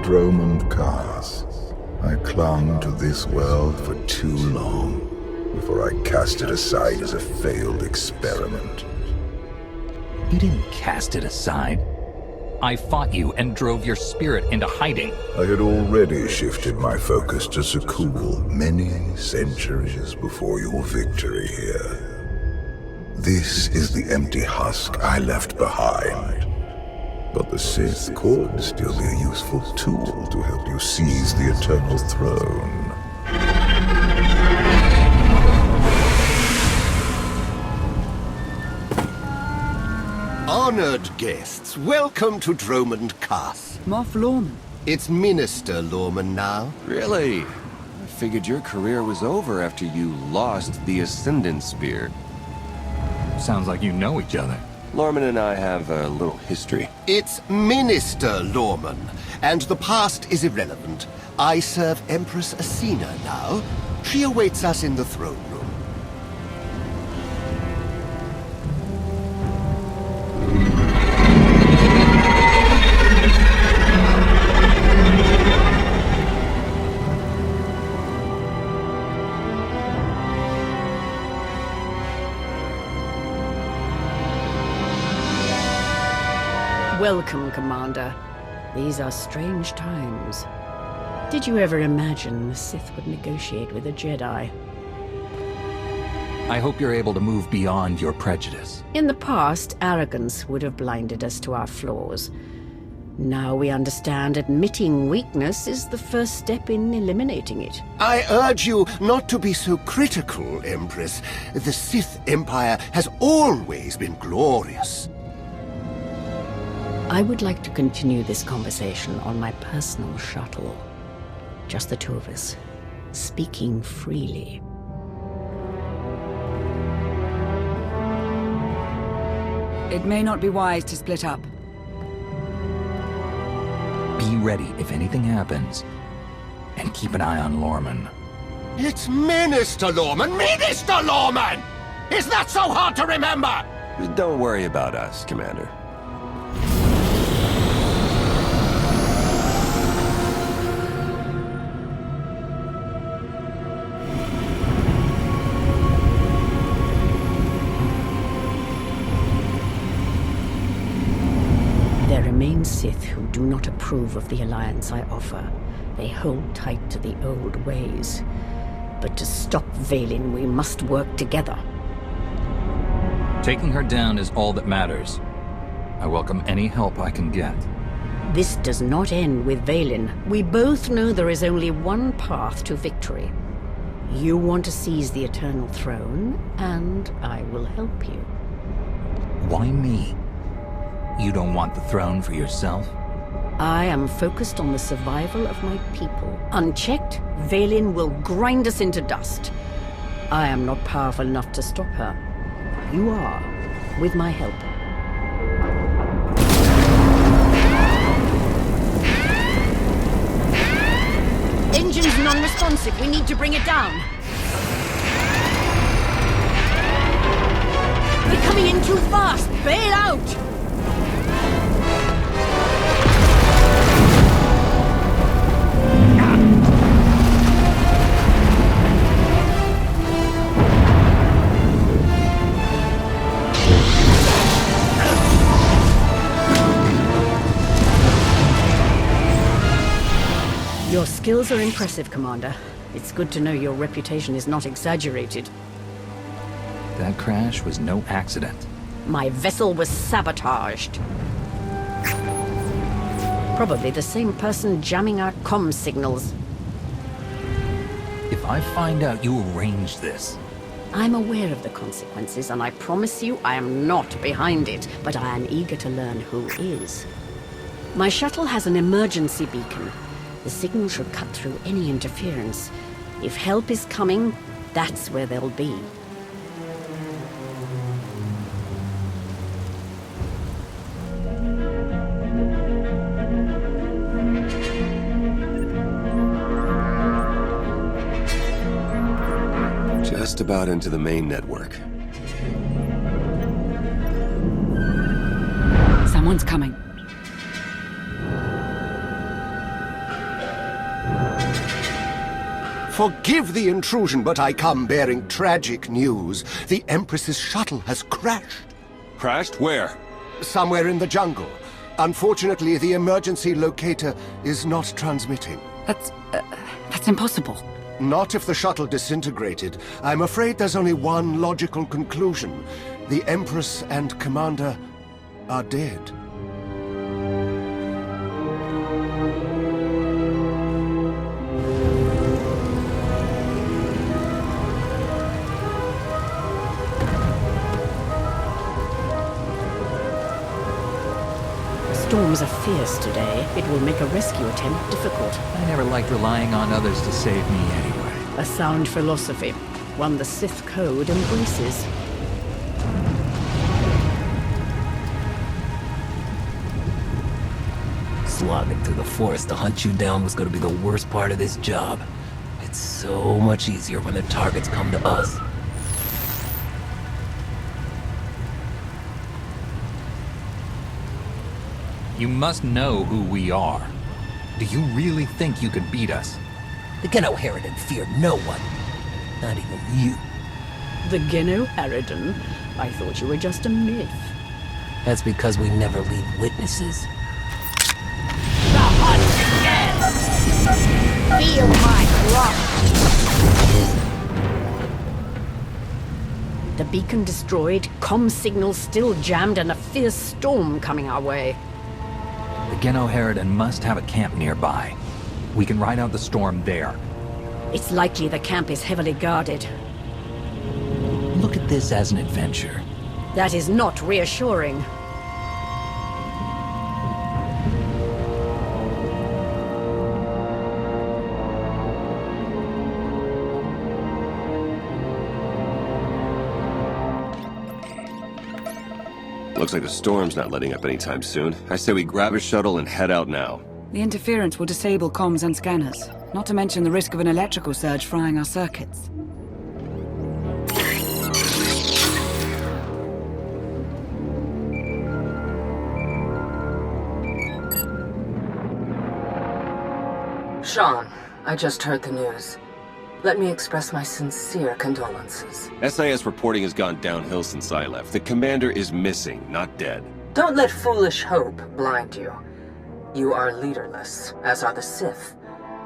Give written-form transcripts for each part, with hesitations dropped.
Dromund Kaas. I clung to this world for too long before I cast it aside as a failed experiment. You didn't cast it aside. I fought you and drove your spirit into hiding. I had already shifted my focus to Sakul many centuries before your victory here. This is the empty husk I left behind. But the Sith could still be a useful tool to help you seize the Eternal Throne. Honored guests, welcome to Dromund Kaas. Moff Lorman. It's Minister Lorman now. Really? I figured your career was over after you lost the Ascendant Spear. Sounds like you know each other. Lorman and I have a little history. It's Minister Lorman, and the past is irrelevant. I serve Empress Asina now. She awaits us in the throne room. Welcome, Commander. These are strange times. Did you ever imagine the Sith would negotiate with a Jedi? I hope you're able to move beyond your prejudice. In the past, arrogance would have blinded us to our flaws. Now we understand admitting weakness is the first step in eliminating it. I urge you not to be so critical, Empress. The Sith Empire has always been glorious. I would like to continue this conversation on my personal shuttle. Just the two of us, speaking freely. It may not be wise to split up. Be ready if anything happens. And keep an eye on Lorman. It's Minister Lorman! Minister Lorman! Is that so hard to remember? Don't worry about us, Commander. There remain Sith who do not approve of the alliance I offer. They hold tight to the old ways. But to stop Vaylin, we must work together. Taking her down is all that matters. I welcome any help I can get. This does not end with Vaylin. We both know there is only one path to victory. You want to seize the Eternal Throne, and I will help you. Why me? You don't want the throne for yourself? I am focused on the survival of my people. Unchecked, Vaylin will grind us into dust. I am not powerful enough to stop her. You are, with my help. Engine's non-responsive. We need to bring it down. We're coming in too fast. Bail out! Your skills are impressive, Commander. It's good to know your reputation is not exaggerated. That crash was no accident. My vessel was sabotaged. Probably the same person jamming our comm signals. If I find out you arranged this... I'm aware of the consequences, and I promise you I am not behind it, but I am eager to learn who is. My shuttle has an emergency beacon. The signal should cut through any interference. If help is coming, that's where they'll be. Just about into the main network. Someone's coming. Forgive the intrusion, but I come bearing tragic news. The Empress's shuttle has crashed. Crashed? Where? Somewhere in the jungle. Unfortunately, the emergency locator is not transmitting. That's impossible. Not if the shuttle disintegrated. I'm afraid there's only one logical conclusion. The Empress and Commander are dead. Storms are fierce today. It will make a rescue attempt difficult. I never liked relying on others to save me anyway. A sound philosophy, one the Sith Code embraces. Slogging through the forest to hunt you down was going to be the worst part of this job. It's so much easier when the targets come to us. You must know who we are. Do you really think you could beat us? The Geno Harridan fear no one. Not even you. The Geno Harridan? I thought you were just a myth. That's because we never leave witnesses. The hunt begins! Feel my wrath! The beacon destroyed, comm signals still jammed, and a fierce storm coming our way. The Geno Harridan must have a camp nearby. We can ride out the storm there. It's likely the camp is heavily guarded. Look at this as an adventure. That is not reassuring. Looks like the storm's not letting up anytime soon. I say we grab a shuttle and head out now. The interference will disable comms and scanners, not to mention the risk of an electrical surge frying our circuits. Sean, I just heard the news. Let me express my sincere condolences. SIS reporting has gone downhill since I left. The commander is missing, not dead. Don't let foolish hope blind you. You are leaderless, as are the Sith.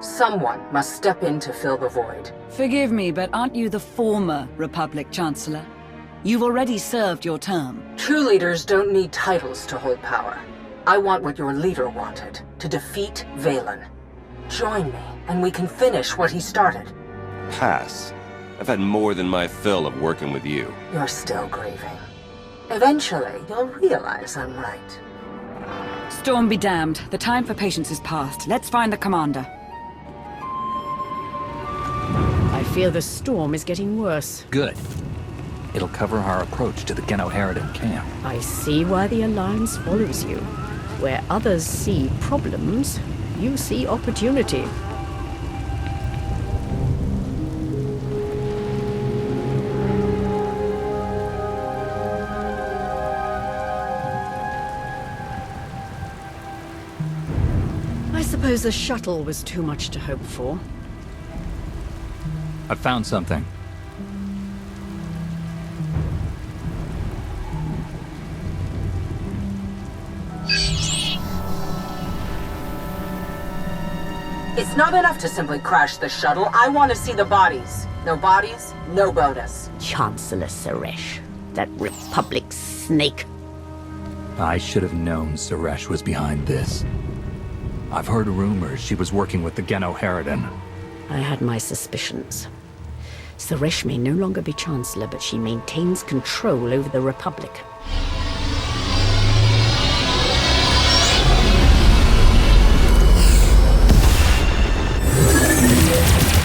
Someone must step in to fill the void. Forgive me, but aren't you the former Republic Chancellor? You've already served your term. True leaders don't need titles to hold power. I want what your leader wanted, to defeat Valen. Join me, and we can finish what he started. Pass. I've had more than my fill of working with you. You're still grieving. Eventually, you'll realize I'm right. Storm be damned. The time for patience is past. Let's find the commander. I fear the storm is getting worse. Good. It'll cover our approach to the Geno Harridan camp. I see why the Alliance follows you. Where others see problems, you see opportunity. I suppose the shuttle was too much to hope for. I found something. It's not enough to simply crash the shuttle. I want to see the bodies. No bodies, no bonus. Chancellor Suresh, that Republic snake. I should have known Suresh was behind this. I've heard rumors she was working with the Geno Harridan. I had my suspicions. Suresh may no longer be Chancellor, but she maintains control over the Republic.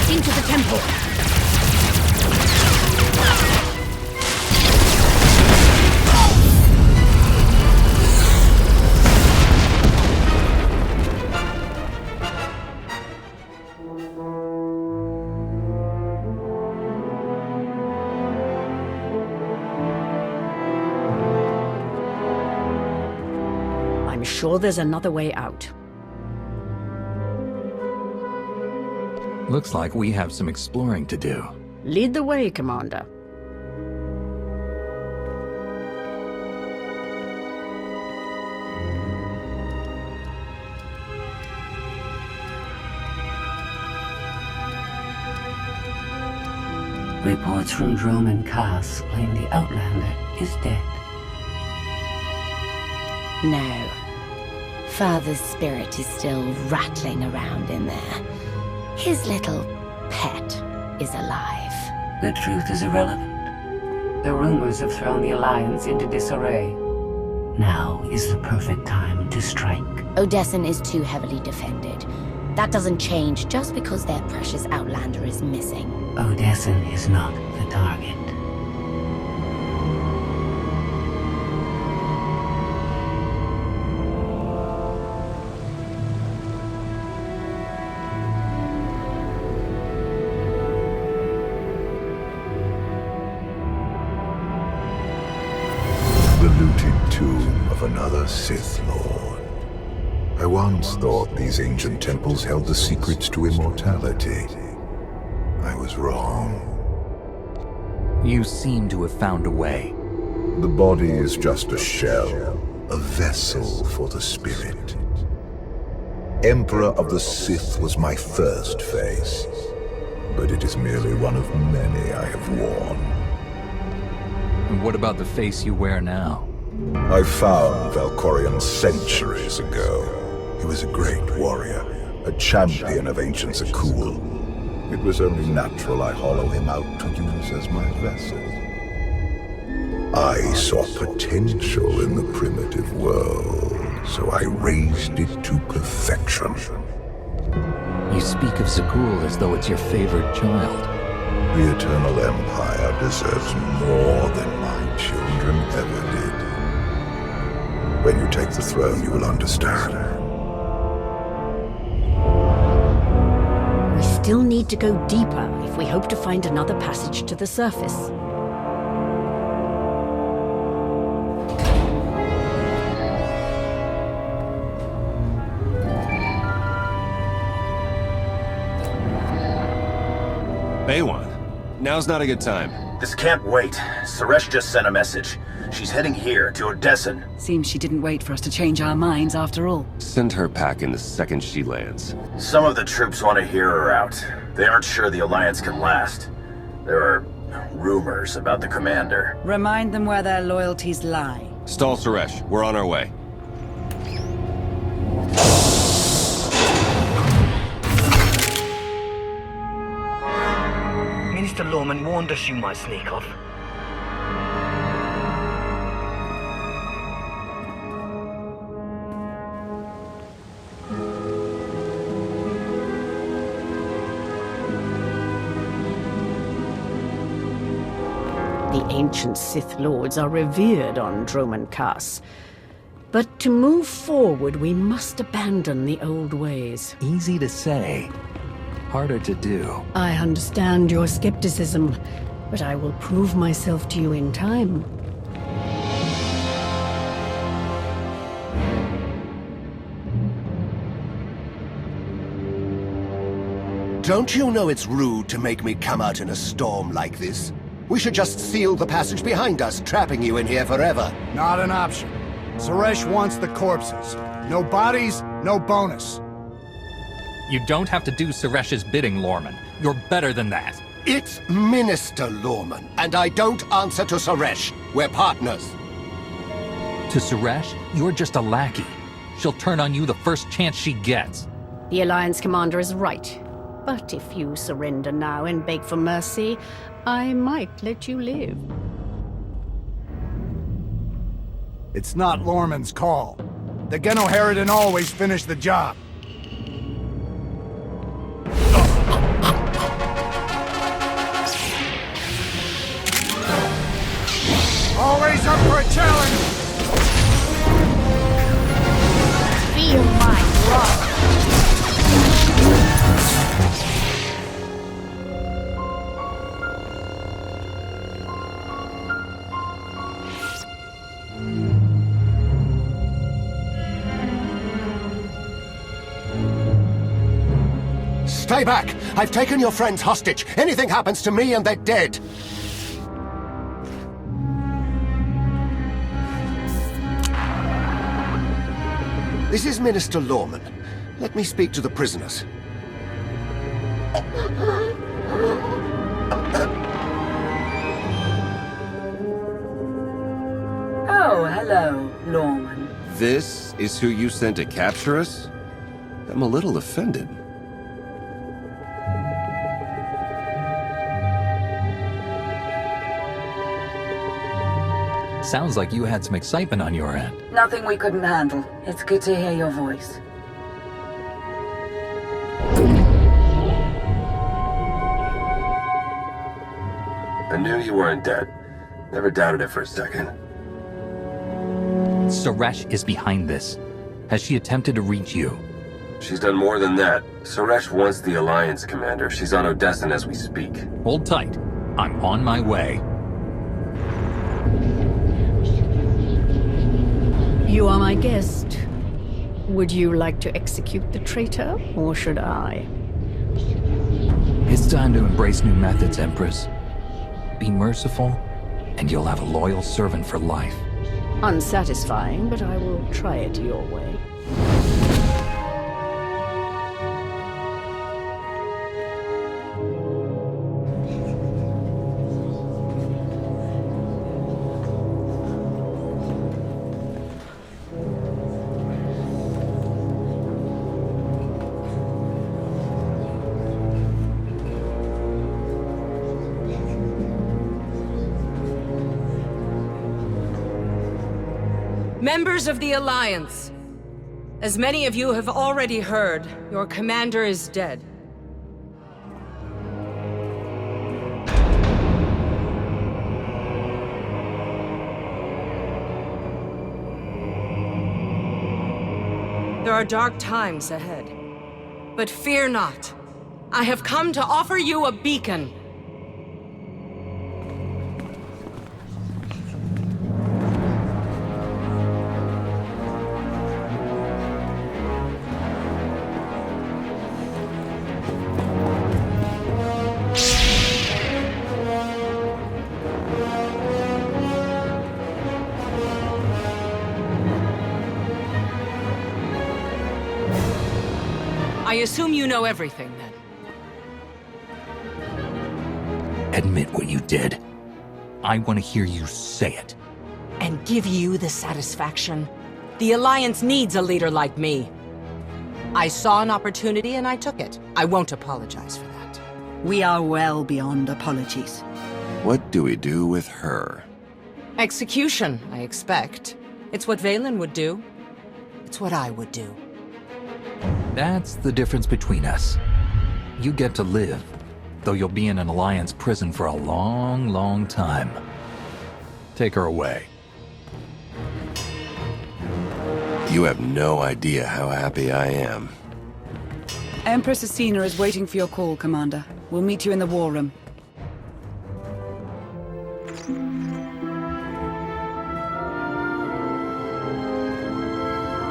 Into the temple! I'm sure there's another way out. Looks like we have some exploring to do. Lead the way, Commander. Reports from Droman Kaas claim the Outlander is dead. No. Father's spirit is still rattling around in there. His little pet is alive. The truth is irrelevant. The rumors have thrown the Alliance into disarray. Now is the perfect time to strike. Odessen is too heavily defended. That doesn't change just because their precious Outlander is missing. Odessen is not the target. The looted tomb of another Sith Lord. I once thought these ancient temples held the secrets to immortality. I was wrong. You seem to have found a way. The body is just a shell, a vessel for the spirit. Emperor of the Sith was my first face, but it is merely one of many I have worn. And what about the face you wear now? I found Valkorion centuries ago. He was a great warrior, a champion of ancient Zakul. It was only natural I hollow him out to use as my vessel. I saw potential in the primitive world, so I raised it to perfection. You speak of Zakul as though it's your favorite child. The Eternal Empire deserves more than my children ever did. When you take the throne, you will understand. We still need to go deeper if we hope to find another passage to the surface. Baywan, now's not a good time. This can't wait. Suresh just sent a message. She's heading here, to Odessen. Seems she didn't wait for us to change our minds after all. Send her packing the second she lands. Some of the troops want to hear her out. They aren't sure the Alliance can last. There are rumors about the commander. Remind them where their loyalties lie. Stall Suresh, we're on our way. Minister Lorman warned us you might sneak off. The ancient Sith Lords are revered on Droman Kaas. But to move forward, we must abandon the old ways. Easy to say, harder to do. I understand your skepticism, but I will prove myself to you in time. Don't you know it's rude to make me come out in a storm like this? We should just seal the passage behind us, trapping you in here forever. Not an option. Suresh wants the corpses. No bodies, no bonus. You don't have to do Suresh's bidding, Lorman. You're better than that. It's Minister Lorman, and I don't answer to Suresh. We're partners. To Suresh, you're just a lackey. She'll turn on you the first chance she gets. The Alliance commander is right. But if you surrender now and beg for mercy, I might let you live. It's not Lorman's call. The Genoheridan always finish the job. Always up for a challenge! Feel my wrath! Stay back! I've taken your friends hostage. Anything happens to me and they're dead. This is Minister Lorman. Let me speak to the prisoners. Oh, hello, Lorman. This is who you sent to capture us? I'm a little offended. Sounds like you had some excitement on your end. Nothing we couldn't handle. It's good to hear your voice. I knew you weren't dead. Never doubted it for a second. Suresh is behind this. Has she attempted to reach you? She's done more than that. Suresh wants the Alliance commander. She's on Odessan as we speak. Hold tight. I'm on my way. You are my guest. Would you like to execute the traitor, or should I? It's time to embrace new methods, Empress. Be merciful, and you'll have a loyal servant for life. Unsatisfying, but I will try it your way. Members of the Alliance, as many of you have already heard, your commander is dead. There are dark times ahead, but fear not. I have come to offer you a beacon. I assume you know everything, then. Admit what you did. I want to hear you say it. And give you the satisfaction. The Alliance needs a leader like me. I saw an opportunity and I took it. I won't apologize for that. We are well beyond apologies. What do we do with her? Execution, I expect. It's what Valen would do. It's what I would do. That's the difference between us. You get to live, though you'll be in an Alliance prison for a long, long time. Take her away. You have no idea how happy I am. Empress Asina is waiting for your call, Commander. We'll meet you in the war room.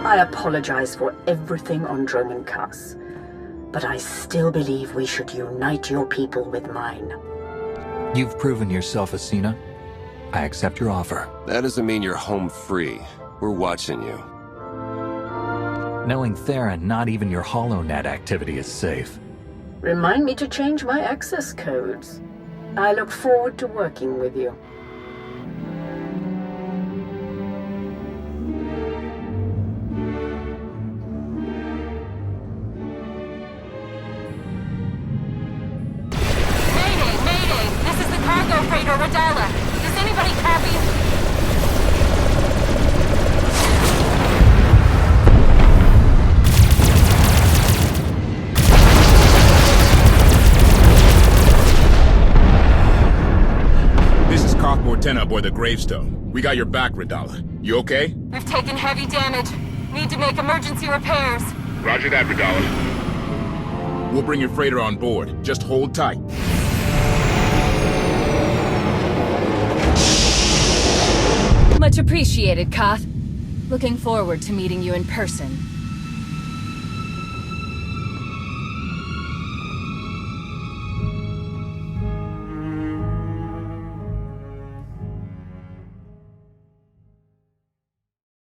I apologize for everything on Droman Kaas, but I still believe we should unite your people with mine. You've proven yourself, Asina. I accept your offer. That doesn't mean you're home free. We're watching you. Knowing Theron, not even your HoloNet activity is safe. Remind me to change my access codes. I look forward to working with you. Does anybody copy? This is Koth Mortenna aboard the Gravestone. We got your back, Radala. You okay? We've taken heavy damage. Need to make emergency repairs. Roger that, Radala. We'll bring your freighter on board. Just hold tight. Much appreciated, Koth. Looking forward to meeting you in person.